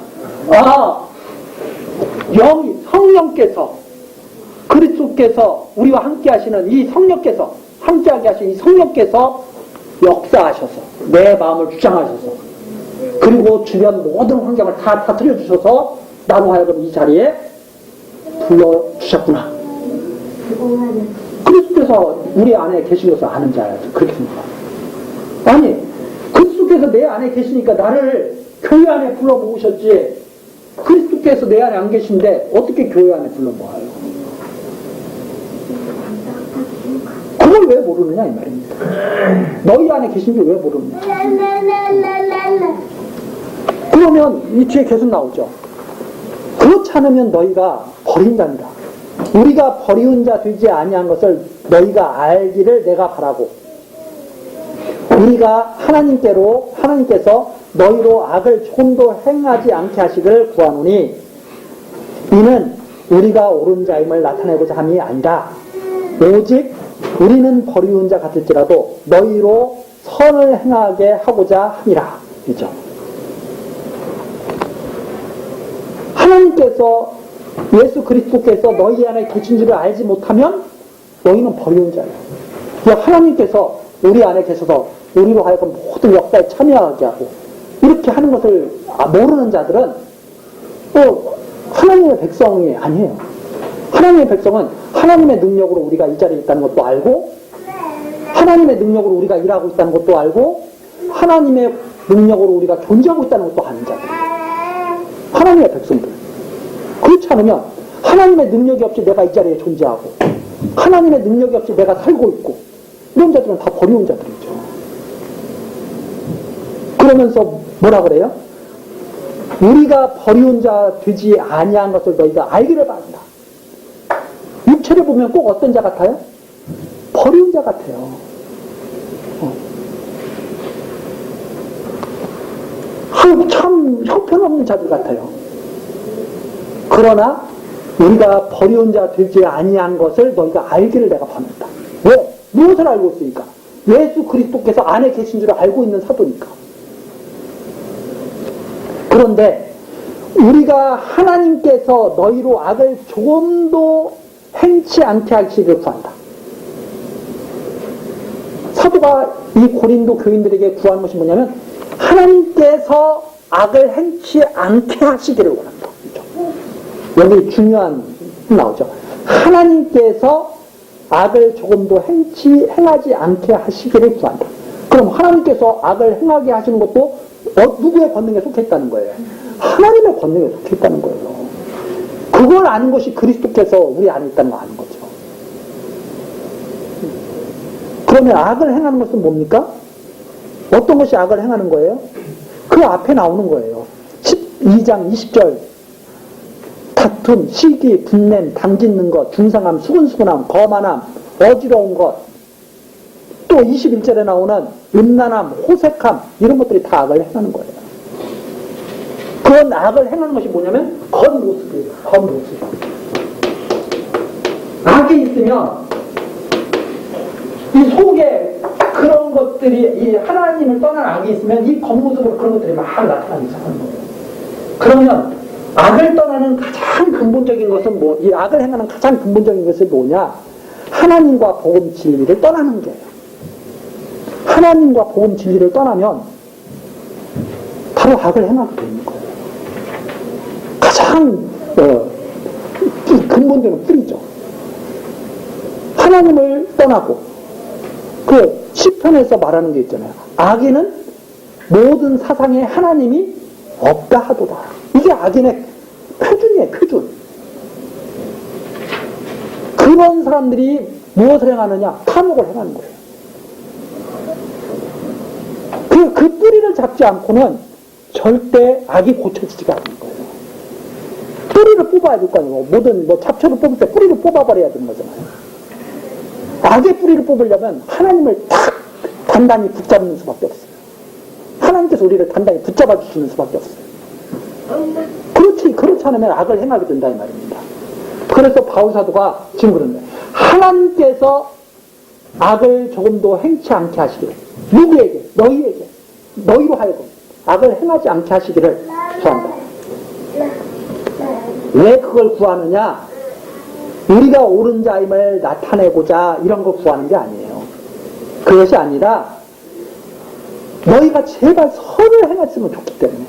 성령께서, 그리스도께서 우리와 함께 하시는 이 성령께서, 함께하게 하신 이 성령께서 역사하셔서 내 마음을 주장하셔서, 그리고 주변 모든 환경을 다 터뜨려 주셔서 나로 하여금 이 자리에 불러주셨구나. 그리스도께서 우리 안에 계시면서 아는 자야죠. 그렇게 생각합니다. 아니, 그리스도께서 내 안에 계시니까 나를 교회 안에 불러 모으셨지, 그리스도께서 내 안에 안 계신데 어떻게 교회 안에 불러 모아요? 그걸 왜 모르느냐, 이 말입니다. 너희 안에 계신 줄 왜 모르느냐. 그러면 이 뒤에 계속 나오죠. 그렇지 않으면 너희가 버린 자니라. 우리가 버리운 자 되지 아니한 것을 너희가 알기를 내가 바라고, 우리가 하나님께서 너희로 악을 조금도 행하지 않게 하시기를 구하노니 이는 우리가 옳은 자임을 나타내고자 함이 아니라 오직 우리는 버리운 자 같을지라도 너희로 선을 행하게 하고자 함이라. 이죠. 하나님께서 예수 그리스도께서 너희 안에 계신 줄을 알지 못하면 너희는 버리운 자예요. 하나님께서 우리 안에 계셔서 우리로 하여금 모든 역사에 참여하게 하고 이렇게 하는 것을 모르는 자들은 하나님의 백성이 아니에요. 하나님의 백성은 하나님의 능력으로 우리가 이 자리에 있다는 것도 알고 하나님의 능력으로 우리가 일하고 있다는 것도 알고 하나님의 능력으로 우리가 존재하고 있다는 것도 아는 자들. 하나님의 백성들. 그렇지 않으면 하나님의 능력이 없이 내가 이 자리에 존재하고 하나님의 능력이 없이 내가 살고 있고 이런 자들은 다 버리운 자들이죠. 그러면서 뭐라 그래요? 우리가 버리운 자 되지 아니한 것을 너희가 알기를 바란다. 육체를 보면 꼭 어떤 자 같아요? 버리운 자 같아요. 참 형편없는 자들 같아요. 그러나 우리가 버리운 자 되지 아니한 것을 너희가 알기를 내가 바란다. 왜? 무엇을 알고 있으니까? 예수 그리스도께서 안에 계신 줄 알고 있는 사도니까. 그런데 우리가 하나님께서 너희로 악을 조금도 행치 않게 하시기를 구한다. 사도가 이 고린도 교인들에게 구하는 것이 뭐냐면 하나님께서 악을 행치 않게 하시기를 원한다. 여기 중요한 나오죠. 하나님께서 악을 조금도 행하지 않게 하시기를 구한다. 그럼 하나님께서 악을 행하게 하시는 것도 누구의 권능에 속했다는 거예요? 하나님의 권능에 속했다는 거예요. 그걸 아는 것이 그리스도께서 우리 안에 있다는 거 아는 거죠. 그러면 악을 행하는 것은 뭡니까? 어떤 것이 악을 행하는 거예요? 그 앞에 나오는 거예요. 12장 20절 다툼, 시기, 분냄, 당짓는 것, 중상함, 수근수근함, 거만함, 어지러운 것, 또 21절에 나오는 음란함, 호색함 이런 것들이 다 악을 행하는 거예요. 그런 악을 행하는 것이 뭐냐면 겉모습이에요. 겉모습. 악이 있으면 이 속에 그런 것들이 이 하나님을 떠난 악이 있으면 이 겉모습으로 그런 것들이 막 나타나기 시작하는 거예요. 그러면 악을 떠나는 가장 근본적인 것은 이 악을 행하는 가장 근본적인 것은 뭐냐? 하나님과 복음 진리를 떠나는 거예요. 하나님과 복음 진리를 떠나면 바로 악을 행하게 되는 거예요. 가장 근본적인 뿌리죠. 하나님을 떠나고 그 시편에서 말하는 게 있잖아요. 악인은 모든 사상에 하나님이 없다 하도다. 이게 악인의 표준이에요. 표준. 그런 사람들이 무엇을 행하느냐? 탐욕을 행하는 거예요. 그 뿌리를 잡지 않고는 절대 악이 고쳐지지가 않는 거예요. 뿌리를 뽑아야 될 거 아니에요. 모든 잡초를 뽑을 때 뿌리를 뽑아버려야 되는 거잖아요. 악의 뿌리를 뽑으려면 하나님을 딱 단단히 붙잡는 수밖에 없어요. 하나님께서 우리를 단단히 붙잡아 주시는 수밖에 없어요. 그렇지 않으면 악을 행하게 된다 이 말입니다. 그래서 바울사도가 지금 그러는 거예요. 하나님께서 악을 조금도 행치 않게 하시기를 누구에게? 너희에게 너희로 하여금 악을 행하지 않게 하시기를 구한다. 왜 그걸 구하느냐? 우리가 옳은 자임을 나타내고자 이런 걸 구하는 게 아니에요. 그것이 아니라 너희가 제발 선을 행했으면 좋기 때문에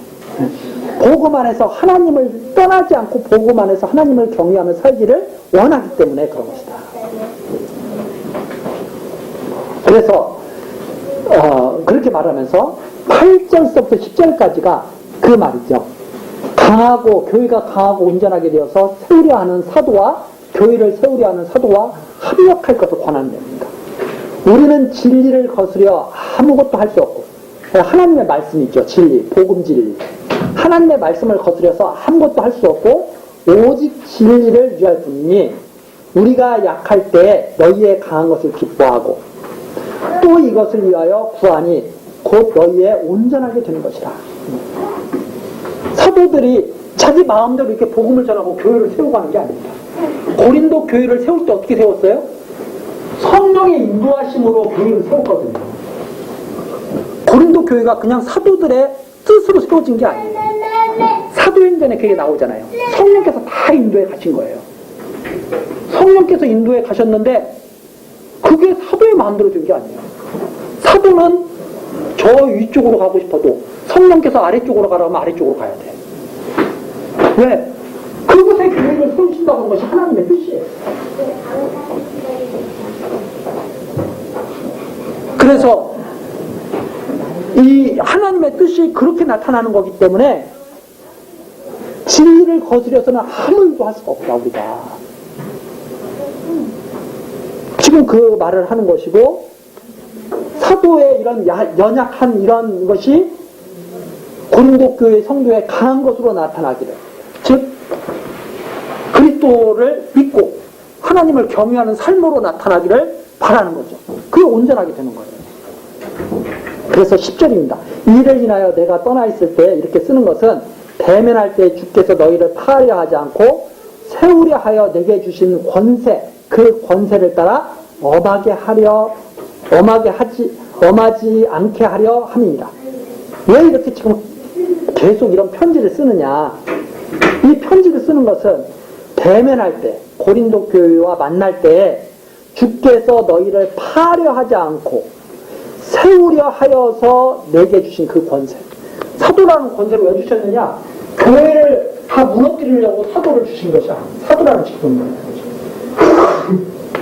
복음 안에서 하나님을 떠나지 않고 복음 안에서 하나님을 경외하며 살기를 원하기 때문에 그런 것이다. 그래서 그렇게 말하면서 8절부터 10절까지가 그 말이죠. 강하고 교회가 강하고 온전하게 되어서 세우려 하는 사도와 교회를 세우려 하는 사도와 합력할 것을 권하는 겁니다. 우리는 진리를 거스려 아무것도 할 수 없고 하나님의 말씀이 있죠. 진리, 복음 진리. 하나님의 말씀을 거스려서 아무것도 할 수 없고 오직 진리를 유할 뿐이니 우리가 약할 때 너희의 강한 것을 기뻐하고 또 이것을 위하여 구하니 곧 너희의 온전하게 되는 것이라. 사도들이 자기 마음대로 이렇게 복음을 전하고 교회를 세우고 하는 게 아닙니다. 고린도 교회를 세울 때 어떻게 세웠어요? 성령의 인도하심으로 교회를 세웠거든요. 고린도 교회가 그냥 사도들의 뜻으로 세워진 게 아니에요. 사도행전에 그게 나오잖아요. 성령께서 다 인도해 가신 거예요. 성령께서 인도해 가셨는데 그게 사도의 마음대로 된 게 아니에요. 사도는 저 위쪽으로 가고 싶어도 성령께서 아래쪽으로 가라면 아래쪽으로 가야 돼. 왜? 그곳에 교회를 세우신다고 하는 것이 하나님의 뜻이에요. 그래서 이 하나님의 뜻이 그렇게 나타나는 거기 때문에 진리를 거스려서는 아무 일도 할 수가 없다, 우리가. 지금 그 말을 하는 것이고, 사도의 이런 연약한 이런 것이 고린도 교회 성도의 강한 것으로 나타나기를, 즉 그리스도를 믿고 하나님을 경외하는 삶으로 나타나기를 바라는 거죠. 그게 온전하게 되는 거예요. 그래서 10절입니다. 이를 인하여 내가 떠나 있을 때 이렇게 쓰는 것은 대면할 때 주께서 너희를 파하려 하지 않고 세우려 하여 내게 주신 권세, 그 권세를 따라 엄하지 않게 하려 함이니라. 왜 이렇게 지금 계속 이런 편지를 쓰느냐? 이 편지를 쓰는 것은 대면할 때, 고린도 교회와 만날 때 주께서 너희를 파하려 하지 않고 세우려 하여서 내게 주신 그 권세. 사도라는 권세를 왜 주셨느냐? 교회를 다 무너뜨리려고 사도를 주신 것이 아니에요. 사도라는 직분인 거예요.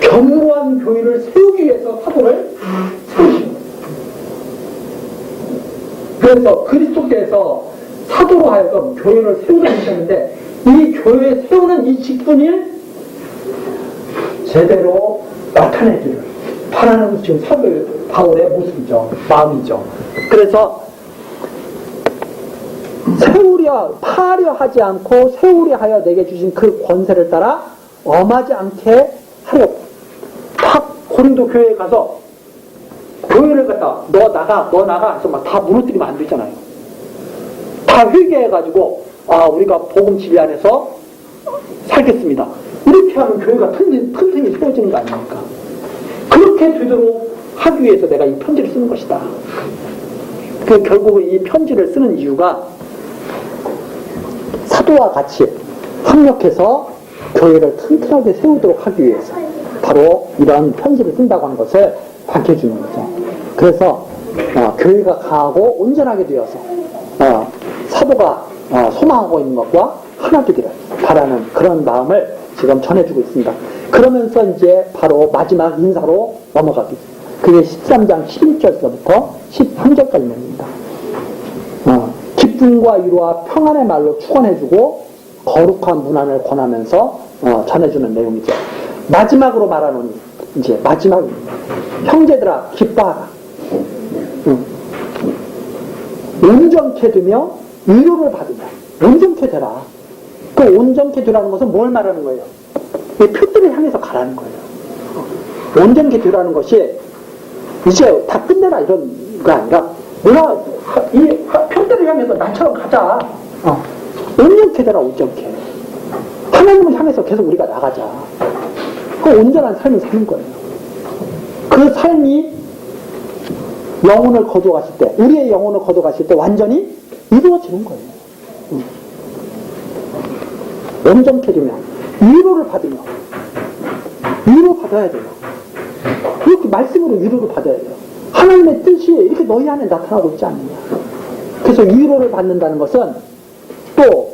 견고한 교회를 세우기 위해서 사도를 세우신 거예요. 그래서 그리스도께서 사도로 하여금 교회를 세우게 하셨는데 이 교회 세우는 이 직분을 제대로 나타내기를 바라는 것이 지금 사도 바울의 모습이죠. 마음이죠. 그래서 파하려 하지 않고 세우려 하여 내게 주신 그 권세를 따라 엄하지 않게 하려고. 탁 고린도 교회에 가서 교회를 갖다 너 나가 해서 막 다 무너뜨리면 안 되잖아요. 다 회개해가지고 우리가 복음 지배 안에서 살겠습니다. 이렇게 하면 교회가 튼튼히 세워지는 거 아닙니까? 그렇게 되도록 하기 위해서 내가 이 편지를 쓰는 것이다. 그 결국은 이 편지를 쓰는 이유가 사도와 같이 협력해서 교회를 튼튼하게 세우도록 하기 위해서 바로 이런 편지를 쓴다고 하는 것을 밝혀주는 거죠. 그래서 교회가 강하고 온전하게 되어서 사도가 소망하고 있는 것과 하나 되기를 바라는 그런 마음을 지금 전해주고 있습니다. 그러면서 이제 바로 마지막 인사로 넘어가겠습니다. 그게 13장 11절서부터 13절까지입니다. 기쁨과 위로와 평안의 말로 축원해주고 거룩한 문안을 권하면서 전해주는 내용이죠. 마지막으로 말하노니 이제 마지막입니다. 형제들아 기뻐하라. 온전케 되며 위로를 받으며 온전케 되라. 그 온전케 되라는 것은 뭘 말하는 거예요? 이 표들을 향해서 가라는 거예요. 온전케 되라는 것이 이제 다 끝내라 이런 거 아니라 내가 이 표들을 향해서 나처럼 가자. 온전케 되라. 온전케. 하나님을 향해서 계속 우리가 나가자. 그 온전한 삶을 사는 거예요. 그 삶이 영혼을 거둬가실 때, 우리의 영혼을 거둬가실 때 완전히 이루어지는 거예요. 온전케 되면 위로를 받으며 위로 받아야 돼요. 이렇게 말씀으로 위로를 받아야 돼요. 하나님의 뜻이 이렇게 너희 안에 나타나고 있지 않느냐. 그래서 위로를 받는다는 것은 또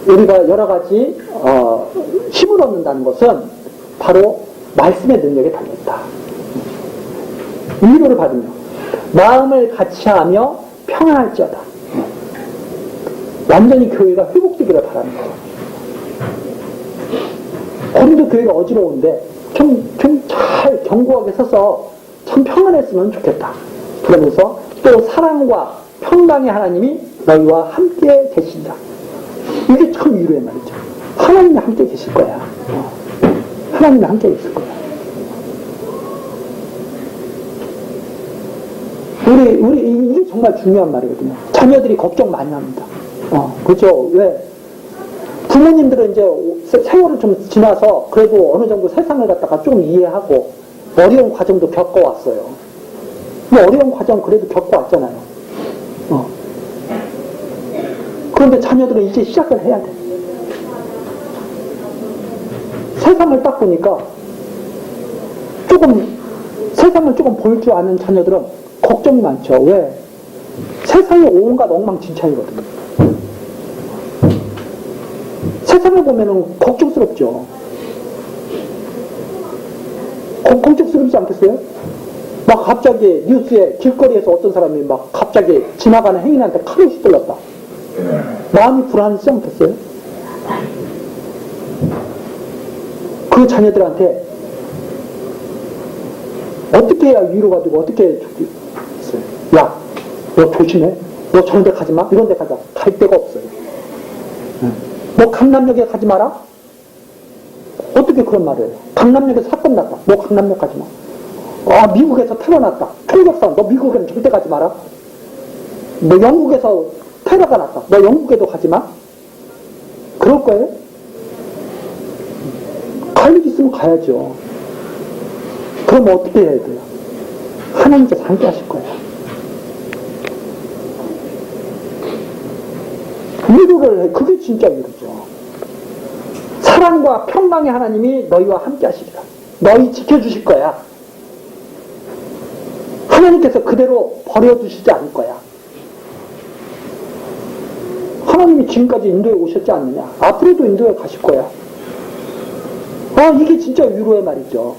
우리가 여러 가지 힘을 얻는다는 것은 바로 말씀의 능력에 달려있다. 위로를 받으며 마음을 같이하며 평안할지어다. 완전히 교회가 회복되기를 바라는 거예요. 고린도 교회가 어지러운데 좀 잘 견고하게 서서 참 평안했으면 좋겠다. 그러면서 또 사랑과 평강의 하나님이 너희와 함께 계신다. 이게 참 위로의 말이죠. 하나님이 함께 계실 거야. 하나님이 함께 있을 거야. 이게 정말 중요한 말이거든요. 자녀들이 걱정 많이 합니다. 그죠? 왜? 부모님들은 이제 세월을 좀 지나서 그래도 어느 정도 세상을 갖다가 좀 이해하고 어려운 과정도 겪어왔어요. 뭐 어려운 과정 그래도 겪어왔잖아요. 그런데 자녀들은 이제 시작을 해야 돼. 세상을 딱 보니까 세상을 조금 볼 줄 아는 자녀들은 걱정이 많죠. 왜? 세상이 온갖 엉망진창이거든요. 세상을 보면은 걱정스럽죠. 걱정스럽지 않겠어요? 막 갑자기 뉴스에 길거리에서 어떤 사람이 막 갑자기 지나가는 행인한테 칼을 휘둘렀다. 마음이 불안하지 않겠어요? 그 자녀들한테 어떻게 해야 위로가 되고 어떻게 해야 있어요? 야, 너 조심해. 너 저런 데 가지 마. 이런 데 가자. 갈 데가 없어요. 너 강남역에 가지 마라? 어떻게 그런 말을 해요? 강남역에서 사건 났다. 너 강남역 가지 마. 미국에서 테러 났다. 총격사건. 너 미국에는 절대 가지 마라. 너 영국에서 테러가 났다. 너 영국에도 가지 마. 그럴 거예요? 갈 일 있으면 가야죠. 그럼 어떻게 해야 돼요? 하나님께서 함께 하실 거예요. 위로를 해. 그게 진짜 위로죠. 사랑과 평강의 하나님이 너희와 함께 하시리라. 너희 지켜주실 거야. 하나님께서 그대로 버려두시지 않을 거야. 하나님이 지금까지 인도에 오셨지 않느냐? 앞으로도 인도에 가실 거야. 이게 진짜 위로의 말이죠.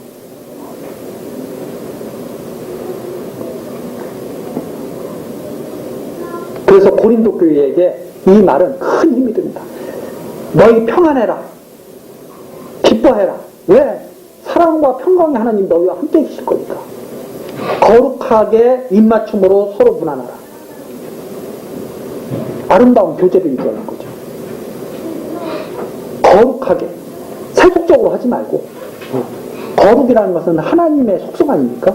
그래서 고린도 교회에게 이 말은 큰 힘이 됩니다. 너희 평안해라. 기뻐해라. 왜? 사랑과 평강의 하나님 너희와 함께 계실 거니까. 거룩하게 입맞춤으로 서로 무난하라. 아름다운 교제를 이루는 거죠. 거룩하게. 세속적으로 하지 말고. 거룩이라는 것은 하나님의 속성 아닙니까?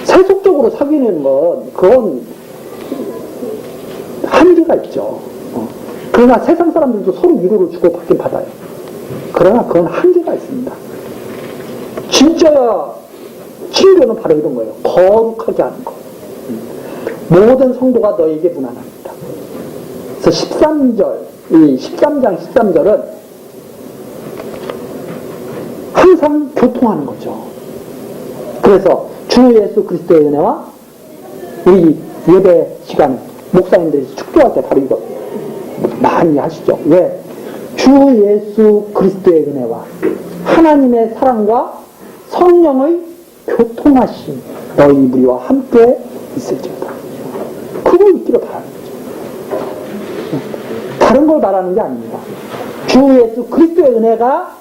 세속적으로 사귀는 건 그건 한계가 있죠. 그러나 세상 사람들도 서로 위로를 주고 받긴 받아요. 그러나 그건 한계가 있습니다. 진짜 친교는 바로 이런 거예요. 거룩하게 하는 거. 모든 성도가 너에게 무난합니다. 그래서 13절, 이 13장 13절은 항상 교통하는 거죠. 그래서 주 예수 그리스도의 은혜와 우리 예배 시간에 목사님들이 축도할 때 바로 이거 많이 하시죠. 왜? 주 예수 그리스도의 은혜와 하나님의 사랑과 성령의 교통하심 너희 우리와 함께 있을지어다. 그걸 있기로 바라는 거죠. 다른 걸 바라는 게 아닙니다. 주 예수 그리스도의 은혜가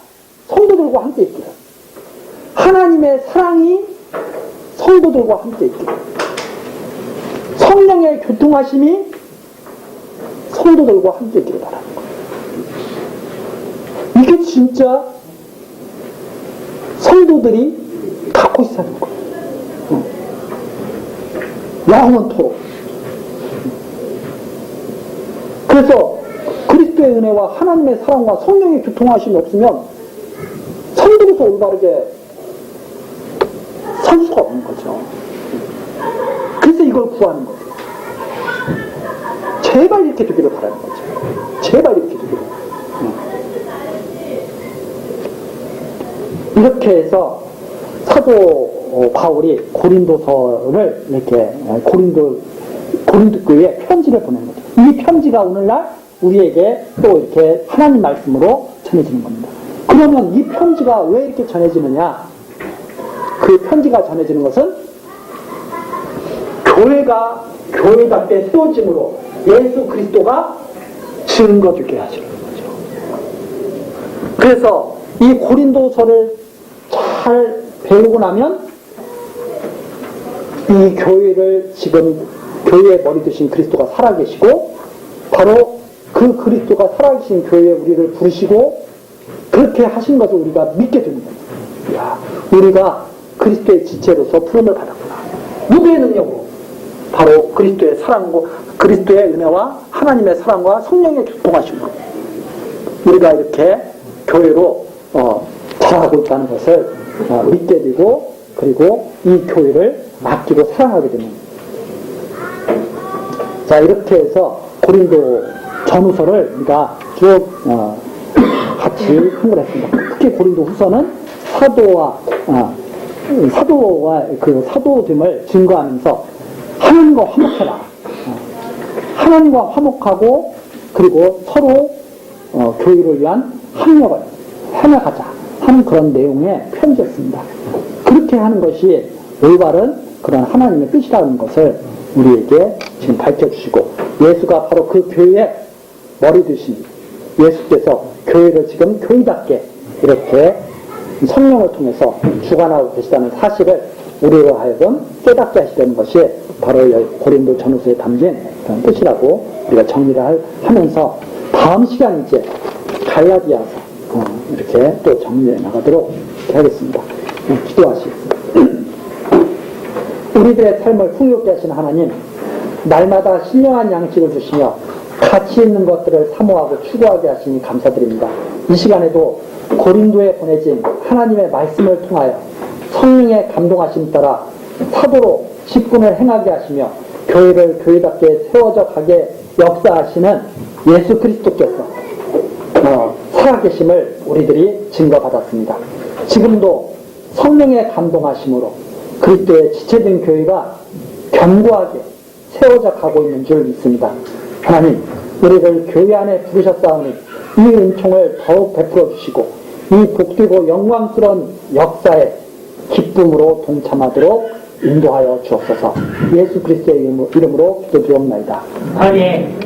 성도들과 함께 있기를, 하나님의 사랑이 성도들과 함께 있기를, 성령의 교통하심이 성도들과 함께 있기를 바라는 거예요. 이게 진짜 성도들이 갖고 있어야 하는 거예요. 영원토록. 그래서 그리스도의 은혜와 하나님의 사랑과 성령의 교통하심이 없으면 성도로서 올바르게 설 수가 없는 거죠. 그래서 이걸 구하는 거예요. 제발 이렇게 되기를 바라는 거죠. 제발 이렇게 되기를. 이렇게 해서 사도 바울이 고린도서를 이렇게 고린도 교회에 편지를 보낸 거죠. 이 편지가 오늘날 우리에게 또 이렇게 하나님 말씀으로 전해지는 겁니다. 그러면 이 편지가 왜 이렇게 전해지느냐? 그 편지가 전해지는 것은 교회가 교회답게 세워짐으로 예수 그리스도가 증거주게 하시는 거죠. 그래서 이 고린도서를 잘 배우고 나면 이 교회를 지금 교회의 머리 되신 그리스도가 살아계시고 바로 그 그리스도가 살아계신 교회에 우리를 부르시고 그렇게 하신 것을 우리가 믿게 되는 겁니다. 야, 우리가 그리스도의 지체로서 부름을 받았구나. 누구의 능력으로? 바로 그리스도의 사랑과 그리스도의 은혜와 하나님의 사랑과 성령의 교통하심으로 우리가 이렇게 교회로 자라고 있다는 것을 믿게 되고 그리고 이 교회를 아끼고 사랑하게 되는 자 이렇게 해서 고린도 전후서를 우리가 쭉 같이 흥분했습니다. 특히 고린도 후서는 사도와 그 사도됨을 증거하면서 하나님과 화목해라. 하나님과 화목하고 그리고 서로 교회를 위한 합력을 해나가자 하는 그런 내용의 편지였습니다. 그렇게 하는 것이 올바른 그런 하나님의 뜻이라는 것을 우리에게 지금 밝혀주시고 예수가 바로 그 교회의 머리 되신 예수께서 교회를 지금 교회답게 이렇게 성령을 통해서 주관하고 계시다는 사실을 우리로 하여금 깨닫게 하시려는 것이 바로 고린도 전후서에 담긴 그런 뜻이라고 우리가 정리를 하면서 다음 시간 이제 갈라디아서 이렇게 또 정리해 나가도록 하겠습니다. 기도하시겠습니다. 우리들의 삶을 풍요롭게 하시는 하나님, 날마다 신령한 양식을 주시며 가치 있는 것들을 사모하고 추구하게 하시니 감사드립니다. 이 시간에도 고린도에 보내진 하나님의 말씀을 통하여 성령의 감동하심 따라 사도로 직분을 행하게 하시며 교회를 교회답게 세워져 가게 역사하시는 예수 그리스도께서 살아계심을 우리들이 증거받았습니다. 지금도 성령의 감동하심으로 그리스도의 지체된 교회가 견고하게 세워져 가고 있는 줄 믿습니다. 하나님, 우리를 교회 안에 부르셨사오니 이 은총을 더욱 베풀어 주시고 이 복되고 영광스러운 역사에 기쁨으로 동참하도록 인도하여 주옵소서. 예수 그리스도의 이름으로 기도드리옵나이다. 아멘.